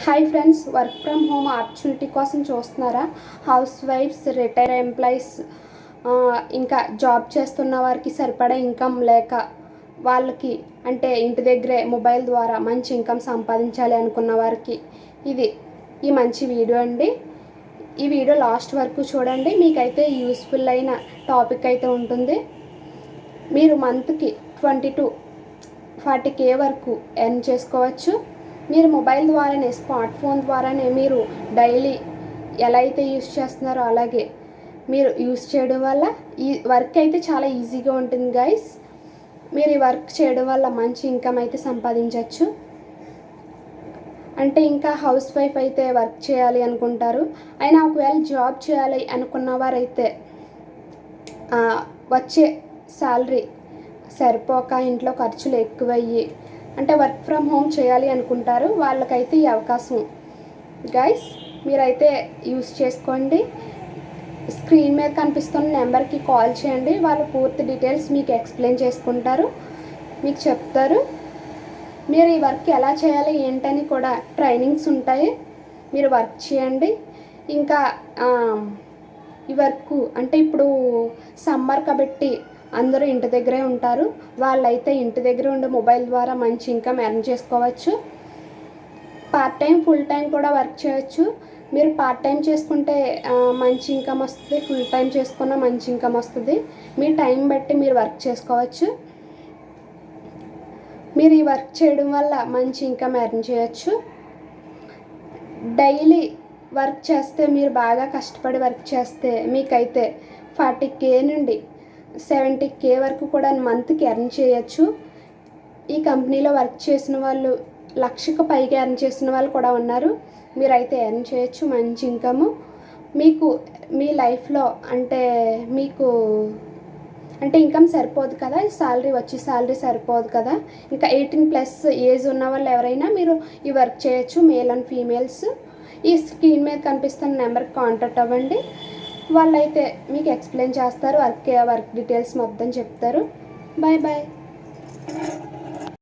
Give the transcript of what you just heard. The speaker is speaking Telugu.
Hi friends, work from home opportunity కోసం చూస్తున్నారా? హౌస్ వైఫ్స్, రిటైర్ ఎంప్లాయీస్, ఇంకా జాబ్ చేస్తున్న వారికి సరిపడా ఇన్కమ్ లేక వాళ్ళకి అంటే ఇంటి దగ్గరే మొబైల్ ద్వారా మంచి ఇన్కమ్ సంపాదించాలి అనుకున్న వారికి ఇది ఈ మంచి వీడియో అండి. ఈ వీడియో లాస్ట్ వరకు చూడండి, మీకైతే యూస్ఫుల్ అయిన టాపిక్ అయితే ఉంటుంది. మీరు మంత్కి 20 to 40K వరకు ఎర్న్ చేసుకోవచ్చు. మీరు మొబైల్ ద్వారానే, స్మార్ట్ ఫోన్ ద్వారానే మీరు డైలీ ఎలా అయితే యూస్ చేస్తున్నారో అలాగే మీరు యూస్ చేయడం వల్ల ఈ వర్క్ అయితే చాలా ఈజీగా ఉంటుంది గైస్. మీరు ఈ వర్క్ చేయడం వల్ల మంచి ఇన్కమ్ అయితే సంపాదించవచ్చు. అంటే ఇంకా హౌస్ వైఫ్ అయితే వర్క్ చేయాలి అనుకుంటారు, అయినా ఒకవేళ జాబ్ చేయాలి అనుకున్న వారైతే వచ్చే శాలరీ సరిపోక ఇంట్లో ఖర్చులు ఎక్కువయ్యి అంటే వర్క్ ఫ్రమ్ హోమ్ చేయాలి అనుకుంటారు, వాళ్ళకైతే ఈ అవకాశం గైస్ మీరైతే యూస్ చేసుకోండి. స్క్రీన్ మీద కనిపిస్తున్న నెంబర్కి కాల్ చేయండి, వాళ్ళు పూర్తి డీటెయిల్స్ మీకు ఎక్స్ప్లెయిన్ చేసుకుంటారు, మీకు చెప్తారు. మీరు ఈ వర్క్ ఎలా చేయాలి ఏంటని కూడా ట్రైనింగ్స్ ఉంటాయి, మీరు వర్క్ చేయండి. ఇంకా ఈ వర్క్ అంటే ఇప్పుడు సమ్మర్ కాబట్టి అందరూ ఇంటి దగ్గరే ఉంటారు, వాళ్ళైతే ఇంటి దగ్గర ఉండి మొబైల్ ద్వారా మంచి ఇన్కమ్ ఎర్న్ చేసుకోవచ్చు. పార్ట్ టైం, ఫుల్ టైం కూడా వర్క్ చేయొచ్చు. మీరు పార్ట్ టైం చేసుకుంటే మంచి ఇన్కమ్ వస్తుంది, ఫుల్ టైం చేసుకున్న మంచి ఇన్కమ్ వస్తుంది. మీ టైం బట్టి మీరు వర్క్ చేసుకోవచ్చు. మీరు ఈ వర్క్ చేయడం వల్ల మంచి ఇన్కమ్ ఎర్న్ చేయొచ్చు. డైలీ వర్క్ చేస్తే, మీరు బాగా కష్టపడి వర్క్ చేస్తే మీకైతే 40K నుండి 70K వరకు కూడా మంత్కి ఎర్న్ చేయొచ్చు. ఈ కంపెనీలో వర్క్ చేసిన వాళ్ళు 1,00,000కు పైగా ఎర్న్ చేసిన వాళ్ళు కూడా ఉన్నారు. మీరైతే ఎర్న్ చేయొచ్చు మంచి ఇన్కమ్. మీకు మీ లైఫ్లో అంటే మీకు అంటే ఇన్కమ్ సరిపోదు కదా, శాలరీ సరిపోదు కదా, ఇంకా 18+ ఏజ్ ఉన్న వాళ్ళు ఎవరైనా మీరు ఈ వర్క్ చేయొచ్చు, మేల్ అండ్ ఫీమేల్స్. ఈ స్క్రీన్ మీద కనిపిస్తున్న నెంబర్కి కాంటాక్ట్ అవ్వండి, వాళ్ళైతే మీకు ఎక్స్ప్లెయిన్ చేస్తారు, వర్క్ డీటెయిల్స్ మొత్తం చెప్తారు. Bye bye.